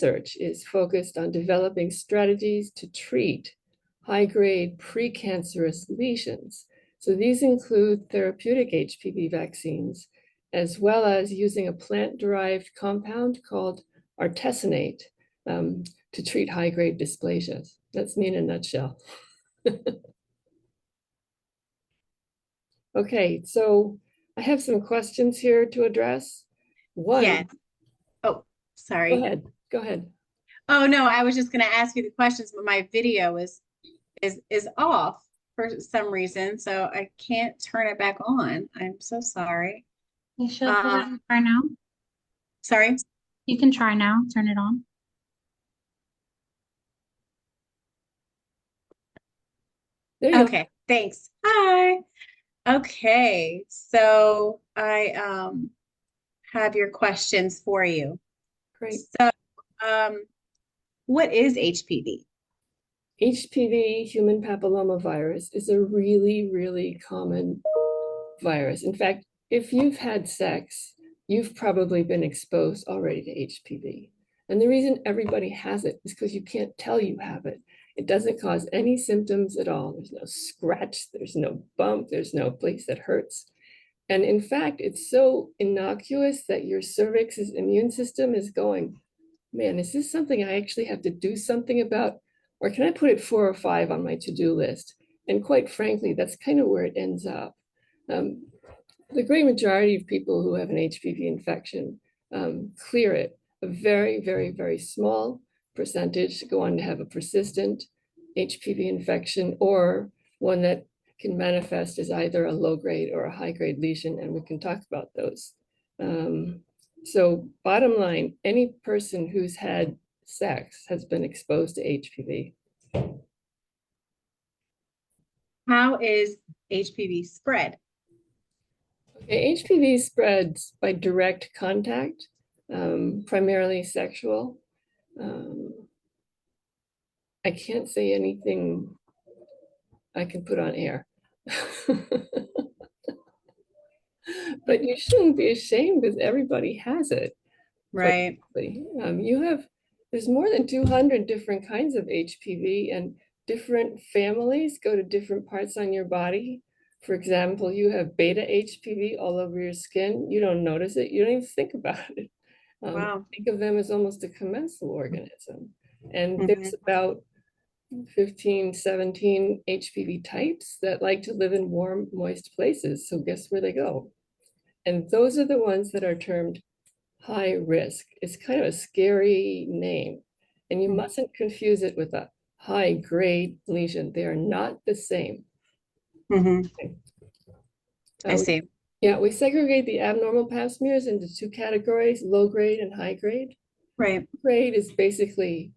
research is focused on developing strategies to treat high-grade precancerous lesions. So these include therapeutic HPV vaccines, as well as using a plant-derived compound called artesunate to treat high-grade dysplasias. That's me in a nutshell. Okay, so I have some questions here to address. One, Yeah. Oh, go sorry. ahead, go ahead. Oh no, I was just going to ask you the questions, but my video is off for some reason, so I can't turn it back on. I'm so sorry. You should go ahead and try now. Sorry. You can try now, turn it on. There you go. Okay, thanks. Hi. Okay, so I have your questions for you. Great. So, what is HPV? HPV, human papillomavirus, is a really, really common virus. In fact, if you've had sex, you've probably been exposed already to HPV. And the reason everybody has it is because you can't tell you have it. It doesn't cause any symptoms at all. There's no scratch, there's no bump, there's no place that hurts. And in fact, it's so innocuous that your cervix's immune system is going, man, is this something I actually have to do something about? Or can I put it 4 or 5 on my to-do list? And quite frankly, that's kind of where it ends up. The great majority of people who have an HPV infection clear it. A very, very, very small percentage go on to have a persistent HPV infection, or one that can manifest as either a low-grade or a high-grade lesion, and we can talk about those. So bottom line, any person who's had sex has been exposed to HPV. How is HPV spread? Okay, HPV spreads by direct contact, primarily sexual. I can't say anything I can put on air. But you shouldn't be ashamed because everybody has it. Right. There's more than 200 different kinds of HPV, and different families go to different parts on your body. For example, you have beta HPV all over your skin. You don't notice it. You don't even think about it. Wow. Think of them as almost a commensal organism. And there's about 15, 17 HPV types that like to live in warm, moist places. So guess where they go? And those are the ones that are termed high risk. It's kind of a scary name. And you mustn't confuse it with a high grade lesion. They are not the same. I see. Yeah, we segregate the abnormal pap smears into 2 categories, low grade and high grade. Right. Grade is basically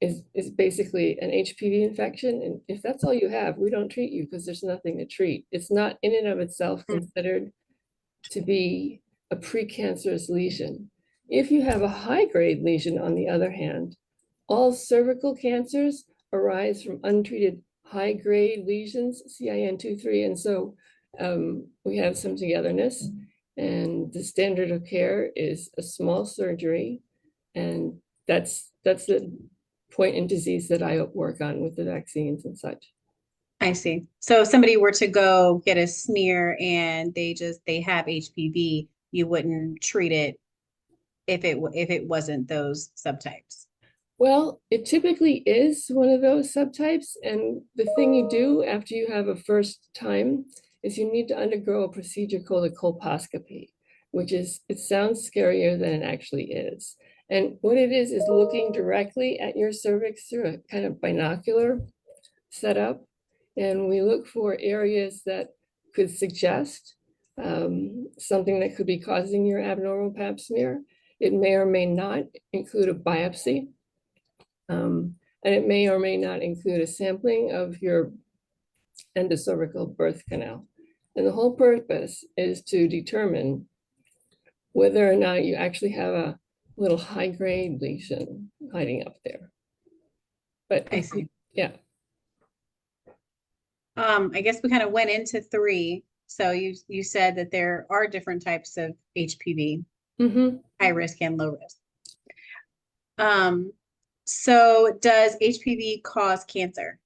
is basically an HPV infection. And if that's all you have, we don't treat you because there's nothing to treat. It's not in and of itself considered to be a precancerous lesion. If you have a high-grade lesion, on the other hand, all cervical cancers arise from untreated high-grade lesions, CIN2-3, and so we have some togetherness, and the standard of care is a small surgery, and that's the point in disease that I work on with the vaccines and such. I see. So if somebody were to go get a smear and they have HPV, you wouldn't treat it if it wasn't those subtypes. Well, it typically is one of those subtypes. And the thing you do after you have a first time is you need to undergo a procedure called a colposcopy, which is, it sounds scarier than it actually is. And what it is looking directly at your cervix through a kind of binocular setup. And we look for areas that could suggest something that could be causing your abnormal pap smear. It may or may not include a biopsy. And it may or may not include a sampling of your endocervical birth canal. And the whole purpose is to determine whether or not you actually have a little high-grade lesion hiding up there. But I see. Yeah. I guess we kind of went into 3. So you said that there are different types of HPV, high risk and low risk. So does HPV cause cancer?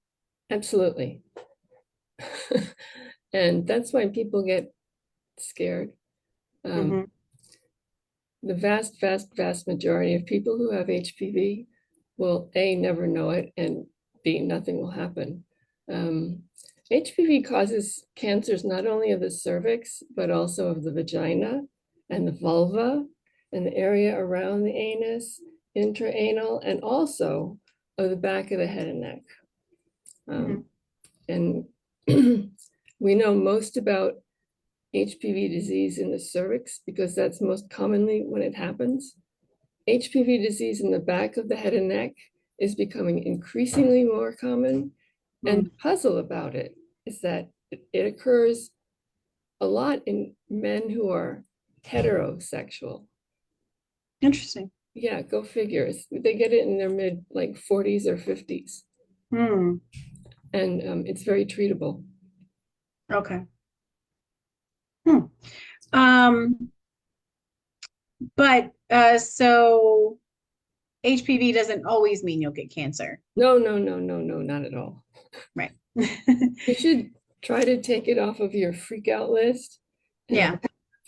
Absolutely. And that's why people get scared. Mhm. The vast majority of people who have HPV will A, never know it, and B, nothing will happen. HPV causes cancers not only of the cervix, but also of the vagina and the vulva and the area around the anus, intraanal, and also of the back of the head and neck. And we know most about HPV disease in the cervix because that's most commonly when it happens. HPV disease in the back of the head and neck is becoming increasingly more common. And the puzzle about it is that it occurs a lot in men who are heterosexual. Interesting. Yeah, go figures. They get it in their mid like 40s or 50s. Hmm. And it's very treatable. Okay. Hmm. Um, but so HPV doesn't always mean you'll get cancer, No, not at all. right? You should try to take it off of your freak out list Yeah, and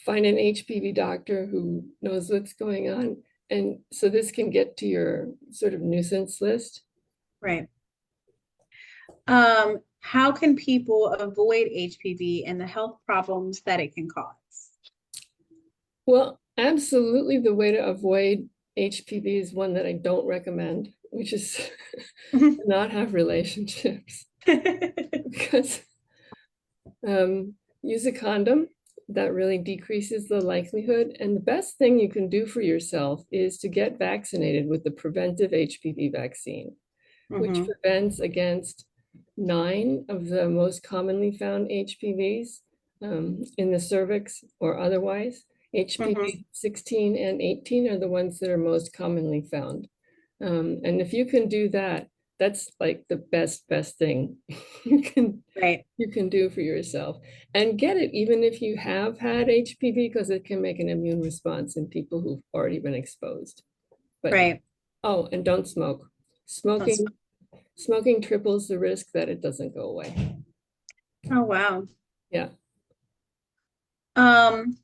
find an HPV doctor who knows what's going on. And so this can get to your sort of nuisance list. right. How can people avoid HPV and the health problems that it can cause? Well, absolutely the way to avoid HPV is one that I don't recommend, which is not have relationships. Because use a condom. That really decreases the likelihood. And the best thing you can do for yourself is to get vaccinated with the preventive HPV vaccine, which Mhm. prevents against 9 of the most commonly found HPVs in the cervix or otherwise. HPV 16 and 18 are the ones that are most commonly found. And if you can do that, that's like the best thing Right, you can do for yourself. And get it even if you have had HPV, because it can make an immune response in people who've already been exposed. But right. oh, and don't smoke. Smoking triples the risk that it doesn't go away. Oh, wow. Yeah. Um,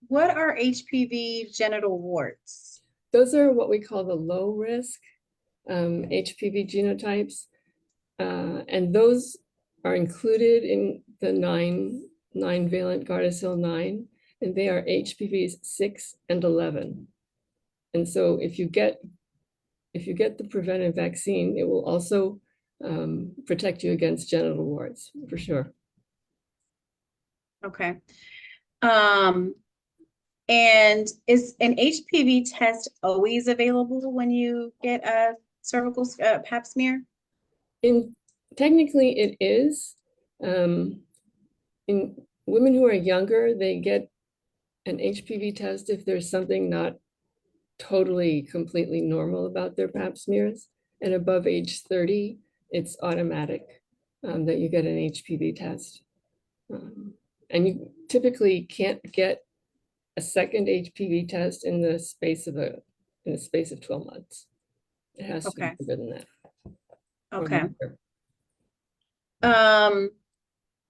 what are HPV genital warts? Those are what we call the low risk HPV genotypes. And those are included in the nine valent Gardasil 9, and they are HPVs 6 and 11. And so if you get the preventive vaccine, it will also protect you against genital warts for sure. Okay. And is an HPV test always available when you get a cervical pap smear? Technically, it is. In women who are younger, they get an HPV test if there's something not totally completely normal about their pap smears. And above age 30, it's automatic that you get an HPV test. And you typically can't get a second HPV test in the space of 12 months. It has to be Okay. bigger than that. Okay.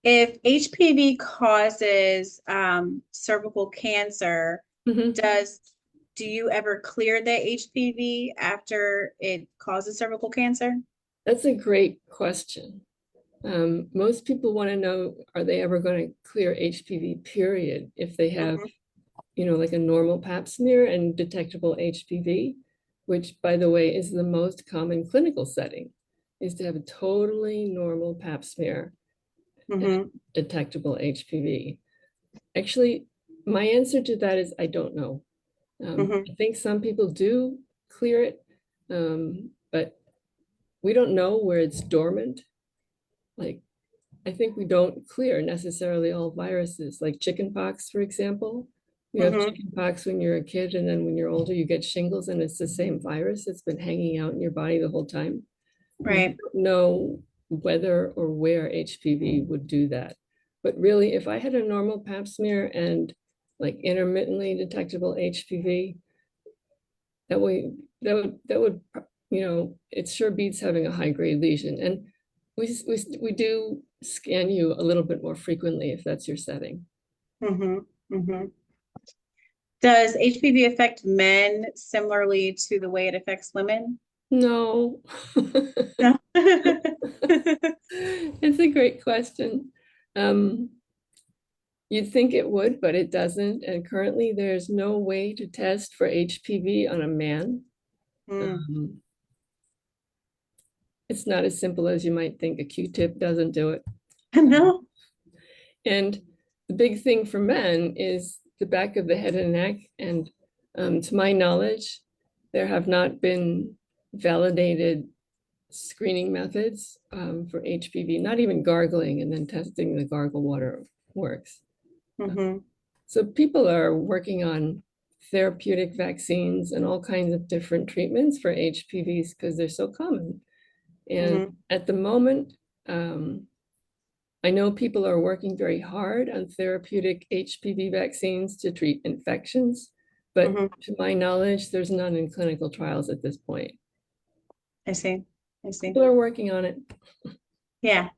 If HPV causes cervical cancer, Mhm. do you ever clear the HPV after it causes cervical cancer? That's a great question. Most people want to know, are they ever going to clear HPV period if they have, like a normal pap smear and detectable HPV, which by the way is the most common clinical setting, is to have a totally normal pap smear and detectable HPV. Actually, my answer to that is I don't know. I think some people do clear it, but we don't know where it's dormant. Like, I think we don't clear necessarily all viruses, like chickenpox, for example. You have chickenpox when you're a kid, and then when you're older, you get shingles, and it's the same virus that's been hanging out in your body the whole time. We Right. don't know whether or where HPV would do that. But really, if I had a normal pap smear and like intermittently detectable HPV, That way, that would, you know, it sure beats having a high-grade lesion. And we do scan you a little bit more frequently if that's your setting. Does HPV affect men similarly to the way it affects women? No. No. It's a great question. You'd think it would, but it doesn't. And currently, there's no way to test for HPV on a man. It's not as simple as you might think. A Q-tip doesn't do it. No. And the big thing for men is the back of the head and neck. And to my knowledge, there have not been validated screening methods for HPV, not even gargling and then testing the gargle water works. So people are working on therapeutic vaccines and all kinds of different treatments for HPVs because they're so common. And at the moment, I know people are working very hard on therapeutic HPV vaccines to treat infections, but to my knowledge, there's none in clinical trials at this point. I see. People are working on it. Yeah.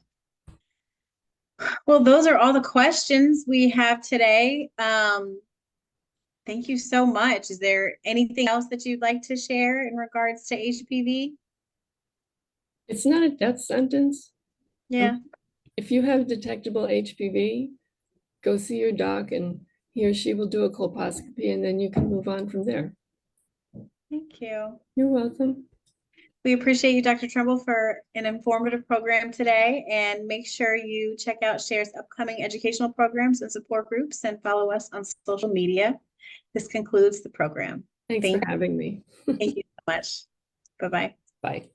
Well, those are all the questions we have today. Thank you so much. Is there anything else that you'd like to share in regards to HPV? It's not a death sentence. Yeah. If you have detectable HPV, go see your doc and he or she will do a colposcopy and then you can move on from there. Thank you. You're welcome. We appreciate you, Dr. Trimble, for an informative program today, and make sure you check out SHARE's upcoming educational programs and support groups and follow us on social media. This concludes the program. Thanks for having me. Thank you so much. Bye-bye. Bye.